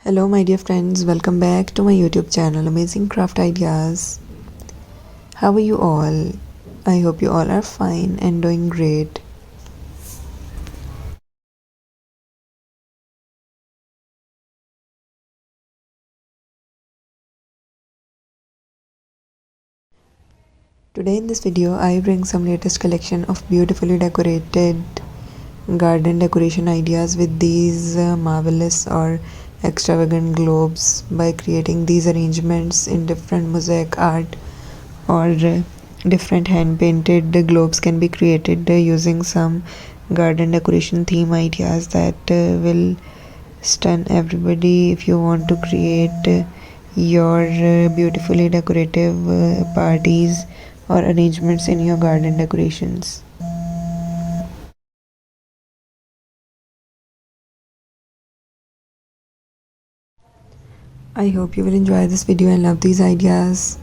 Hello my dear friends, welcome back to my YouTube channel Amazing Craft Ideas. How are you all? I hope you all are fine and doing great. Today in this video I bring some latest collection of beautifully decorated garden decoration ideas with these marvelous or extravagant globes. By creating these arrangements in different mosaic art or different hand painted globes can be created using some garden decoration theme ideas that will stun everybody if you want to create your beautifully decorative parties or arrangements in your garden decorations. I hope you will enjoy this video and love these ideas.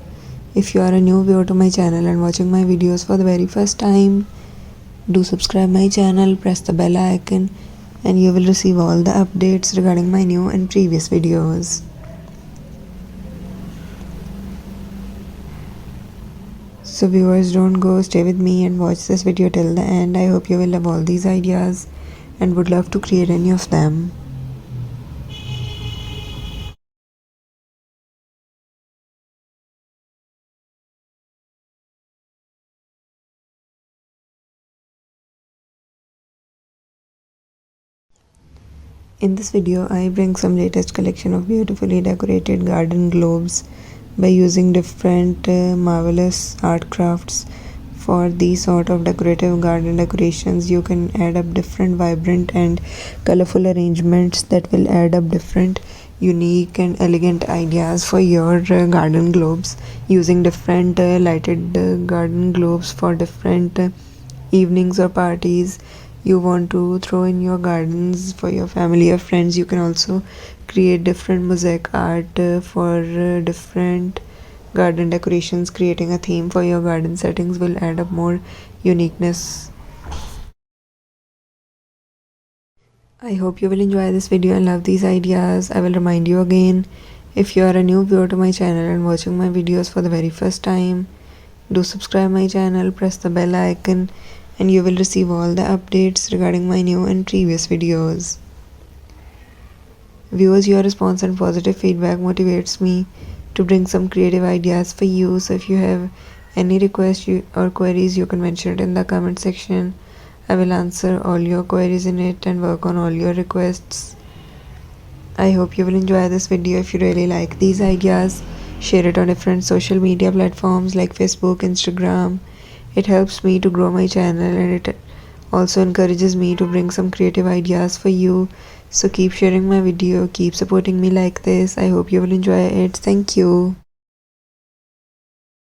If you are a new viewer to my channel and watching my videos for the very first time, do subscribe my channel, press the bell icon, and you will receive all the updates regarding my new and previous videos. So viewers, don't go, stay with me and watch this video till the end. I hope you will love all these ideas and would love to create any of them. In this video, I bring some latest collection of beautifully decorated garden globes by using different marvelous art crafts. For these sort of decorative garden decorations, you can add up different vibrant and colorful arrangements that will add up different unique and elegant ideas for your garden globes, using different lighted garden globes for different evenings or parties you want to throw in your gardens for your family or friends. You can also create different mosaic art for different garden decorations. Creating a theme for your garden settings will add up more uniqueness. I hope you will enjoy this video and love these ideas. I will remind you again, if you are a new viewer to my channel and watching my videos for the very first time, do subscribe my channel, press the bell icon, and you will receive all the updates regarding my new and previous videos. Viewers, your response and positive feedback motivates me to bring some creative ideas for you. So if you have any requests or queries, you can mention it in the comment section. I will answer all your queries in it and work on all your requests. I hope you will enjoy this video. If you really like these ideas, share it on different social media platforms like Facebook, Instagram. It helps me to grow my channel and it also encourages me to bring some creative ideas for you. So keep sharing my video, keep supporting me like this. I hope you will enjoy it. Thank you.